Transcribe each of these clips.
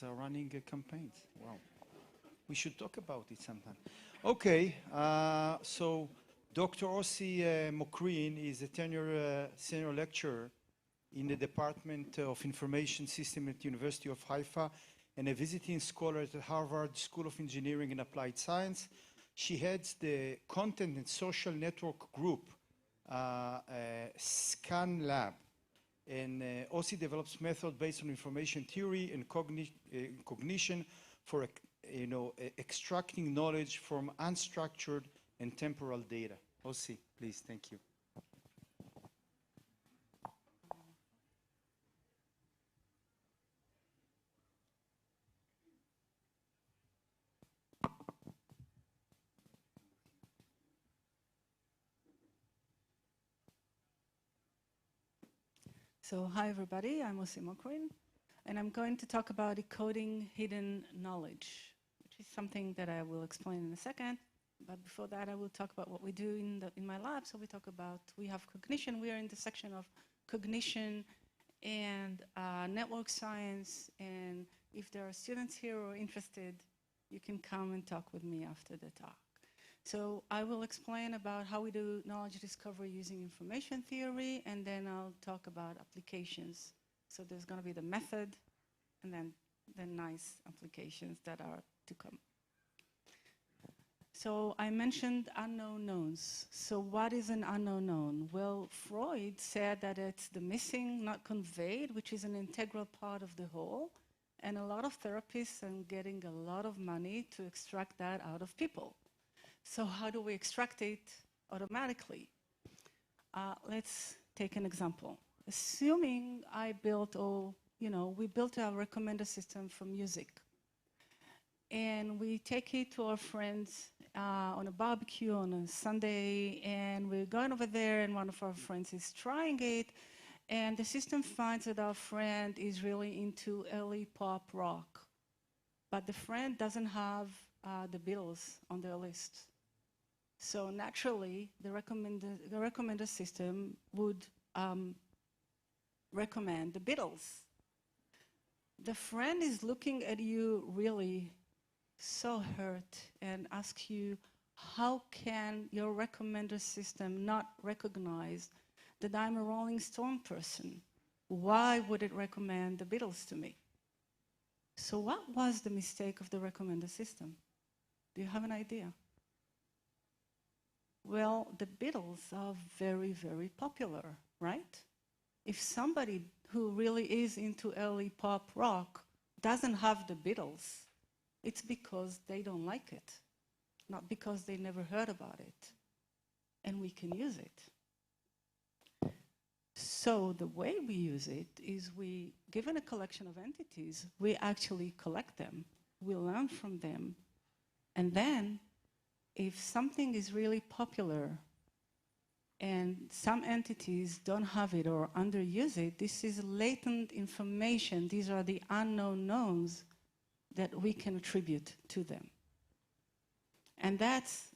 are running campaigns. Wow. We should talk about it sometime. Okay, so Dr. Ossi Mokrin is a tenure senior lecturer in the Department of Information System at the University of Haifa and a visiting scholar at the Harvard School of Engineering and Applied Science. She heads the Content and Social Network Group, SCAN Lab. And Ossi develops methods based on information theory and cognition for extracting knowledge from unstructured and temporal data. Ossi, please, thank you. So hi everybody, I'm Ossi Mokrin, and I'm going to talk about decoding hidden knowledge, which is something that I will explain in a second. But before that, I will talk about what we do in my lab. So we have cognition. We are in the section of cognition and network science. And if there are students here who are interested, you can come and talk with me after the talk. So I will explain about how we do knowledge discovery using information theory, and then I'll talk about applications. So there's going to be the method, and then the nice applications that are to come. So I mentioned unknown knowns. So what is an unknown known? Well, Freud said that it's the missing, not conveyed, which is an integral part of the whole. And a lot of therapists are getting a lot of money to extract that out of people. So how do we extract it automatically? Let's take an example. Assuming I built, we built a recommender system for music. And we take it to our friends on a barbecue on a Sunday, and we're going over there, and one of our friends is trying it, and the system finds that our friend is really into early pop rock. But the friend doesn't have the Beatles on their list. So naturally, the recommender system would recommend the Beatles. The friend is looking at you really so hurt and asks you, how can your recommender system not recognize that I'm a Rolling Stone person? Why would it recommend the Beatles to me? So what was the mistake of the recommender system? Do you have an idea? Well, the Beatles are very, very popular, right? If somebody who really is into early pop rock doesn't have the Beatles, it's because they don't like it, not because they never heard about it. And we can use it. So the way we use it is given a collection of entities, we actually collect them, we learn from them, and then if something is really popular and some entities don't have it or underuse it, this is latent information. These are the unknown knowns that we can attribute to them. And that's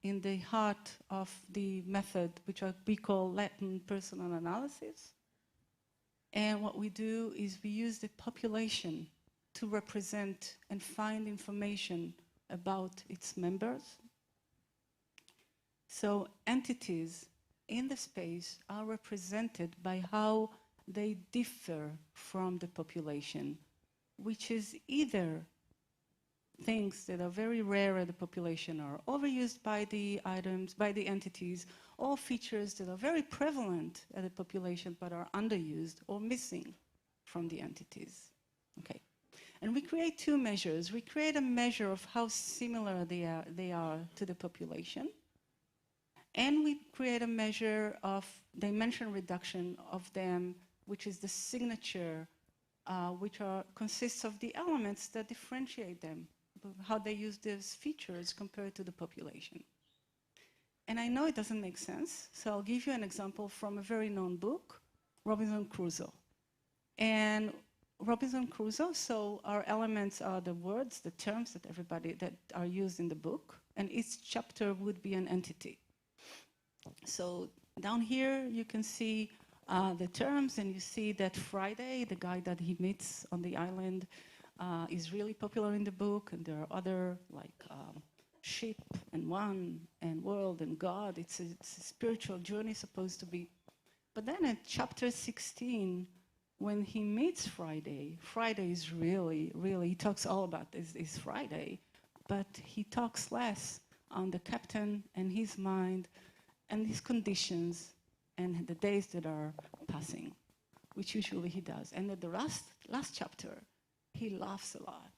in the heart of the method, which we call latent personal analysis. And what we do is we use the population to represent and find information about its members. So entities in the space are represented by how they differ from the population, which is either things that are very rare at the population are overused by the items, by the entities, or features that are very prevalent at the population but are underused or missing from the entities. Okay. And we create two measures. We create a measure of how similar they are to the population. And we create a measure of dimension reduction of them, which is the signature, which consists of the elements that differentiate them, how they use these features compared to the population. And I know it doesn't make sense, so I'll give you an example from a very known book, Robinson Crusoe. And Robinson Crusoe, so our elements are the words, the terms that are used in the book, and each chapter would be an entity. So down here you can see the terms, and you see that Friday, the guy that he meets on the island, is really popular in the book, and there are other like ship and one and world and God. It's a spiritual journey supposed to be. But then at chapter 16, when he meets Friday, Friday is really, he talks all about is Friday, but he talks less on the captain and his mind and his conditions and the days that are passing, which usually he does. And at the last chapter, he laughs a lot.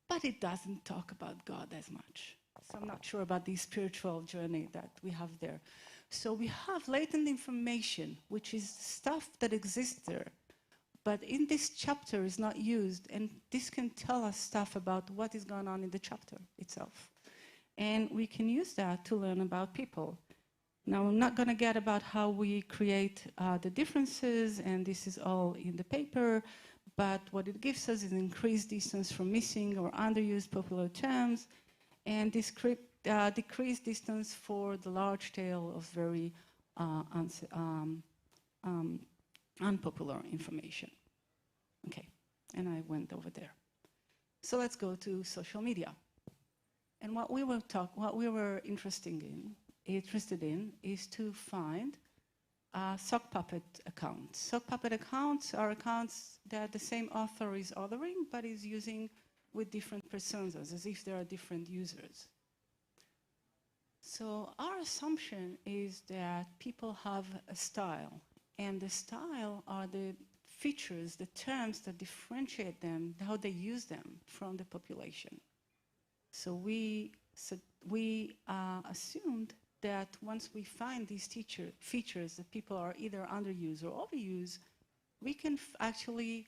But it doesn't talk about God as much. So I'm not sure about the spiritual journey that we have there. So we have latent information, which is stuff that exists there, but in this chapter is not used, and this can tell us stuff about what is going on in the chapter itself. And we can use that to learn about people. Now, I'm not going to get about how we create the differences, and this is all in the paper, but what it gives us is increased distance from missing or underused popular terms, and decreased distance for the large tail of very unpopular information. Okay, and I went over there. So let's go to social media. And what we were interested in is to find sock puppet accounts. Sock puppet accounts are accounts that the same author is authoring, but is using with different personas, as if there are different users. So our assumption is that people have a style, and the style are the features, the terms that differentiate them, how they use them from the population. So we assumed that once we find these features that people are either underused or overused, we can actually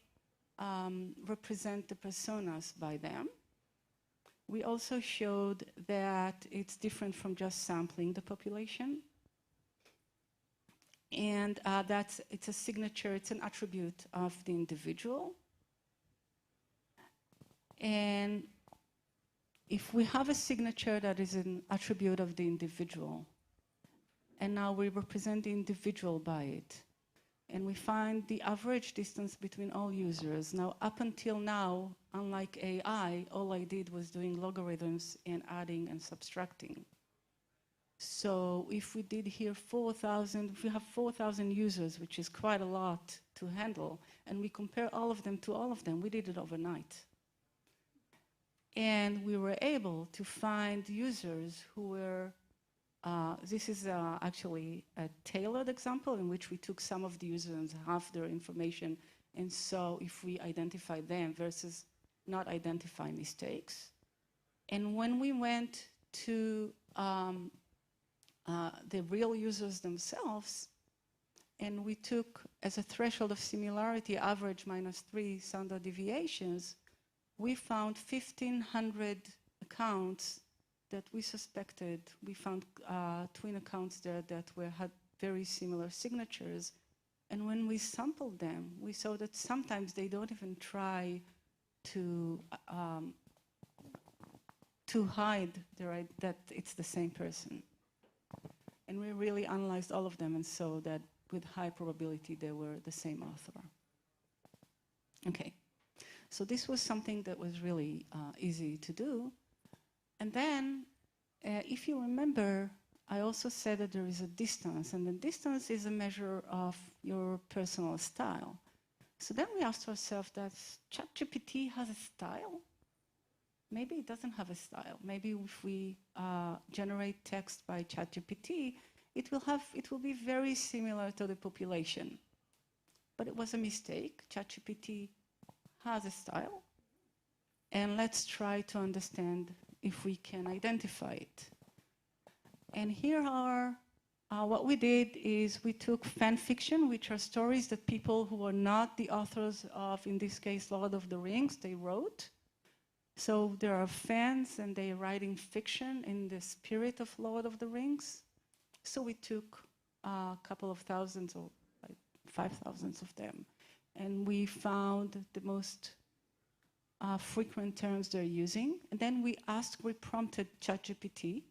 represent the personas by them. We also showed that it's different from just sampling the population. And it's a signature, it's an attribute of the individual. And if we have a signature that is an attribute of the individual, and now we represent the individual by it, and we find the average distance between all users. Now, up until now, unlike AI, all I did was doing logarithms and adding and subtracting. So if we did here 4,000, if we have 4,000 users, which is quite a lot to handle, and we compare all of them to all of them, we did it overnight. And we were able to find users who were, this is actually a tailored example in which we took some of the users and half their information and saw if we identify them versus not identify mistakes. And when we went to the real users themselves, and we took as a threshold of similarity average -3 standard deviations, we found 1,500 accounts that we suspected. We found twin accounts there that had very similar signatures. And when we sampled them, we saw that sometimes they don't even try to hide that it's the same person. And we really analyzed all of them and saw that with high probability they were the same author. Okay. So this was something that was really easy to do. And then, if you remember, I also said that there is a distance, and the distance is a measure of your personal style. So then we asked ourselves, does ChatGPT has a style? Maybe it doesn't have a style. Maybe if we generate text by ChatGPT, it will be very similar to the population. But it was a mistake. ChatGPT has a style, and let's try to understand if we can identify it. And here are, what we did is we took fan fiction, which are stories that people who are not the authors of, in this case, Lord of the Rings, they wrote. So there are fans, and they're writing fiction in the spirit of Lord of the Rings. So we took a couple of thousands, or like 5,000 of them, and we found the most frequent terms they're using. And then we prompted ChatGPT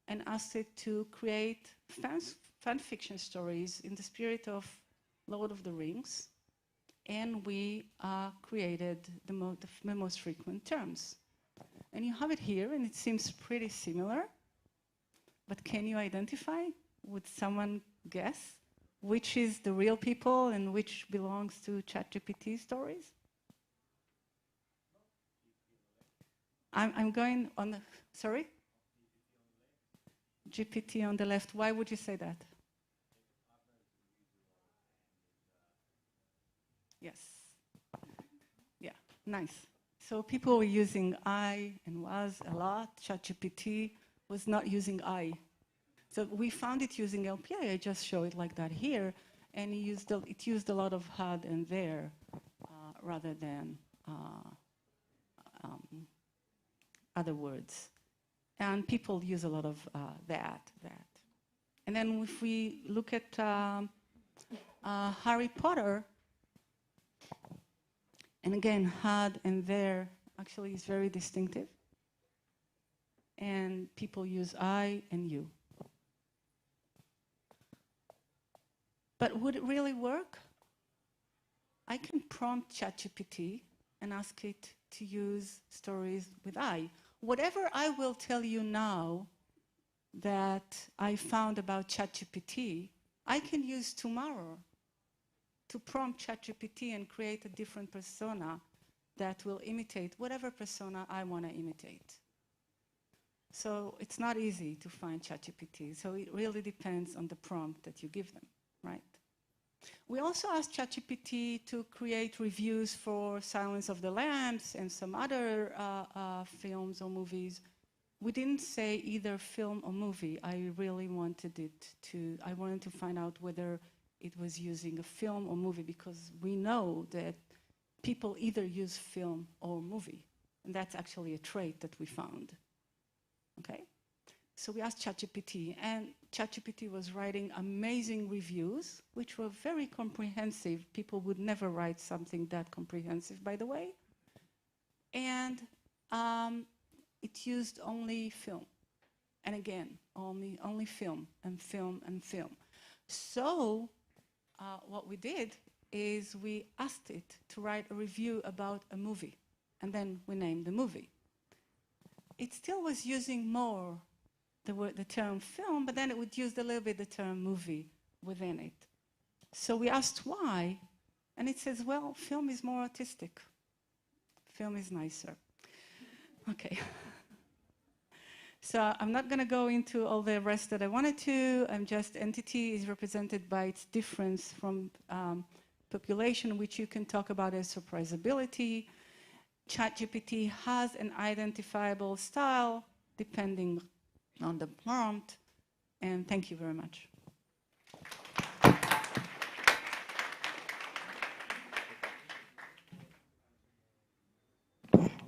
and asked it to create fan fiction stories in the spirit of Lord of the Rings. and we created the most frequent terms. And you have it here, and it seems pretty similar. But can you identify? Would someone guess which is the real people and which belongs to ChatGPT stories? I'm going on the, sorry? GPT on the left. Why would you say that? Yes. Yeah, nice. So people were using I and was a lot. ChatGPT was not using I. So we found it using LPI. I just show it like that here. And it used a lot of had and there rather than other words. And people use a lot of that. And then if we look at Harry Potter, and again, had and there actually is very distinctive. And people use I and you. But would it really work? I can prompt ChatGPT and ask it to use stories with I. Whatever I will tell you now that I found about ChatGPT, I can use tomorrow to prompt ChatGPT and create a different persona that will imitate whatever persona I want to imitate. So it's not easy to find ChatGPT. So it really depends on the prompt that you give them, right? We also asked ChatGPT to create reviews for Silence of the Lambs and some other films or movies. We didn't say either film or movie. I really wanted I wanted to find out whether it was using a film or movie, because we know that people either use film or movie. And that's actually a trait that we found. Okay? So we asked ChatGPT, and ChatGPT was writing amazing reviews, which were very comprehensive. People would never write something that comprehensive, by the way. And it used only film. And again, only film and film and film. So what we did is we asked it to write a review about a movie, and then we named the movie. It still was using more the term film, but then it would use a little bit the term movie within it. So we asked why, and it says, well, film is more artistic. Film is nicer. Okay. So I'm not going to go into all the rest that I wanted to. Entity is represented by its difference from population, which you can talk about as surprisability. ChatGPT has an identifiable style depending on the prompt. And thank you very much.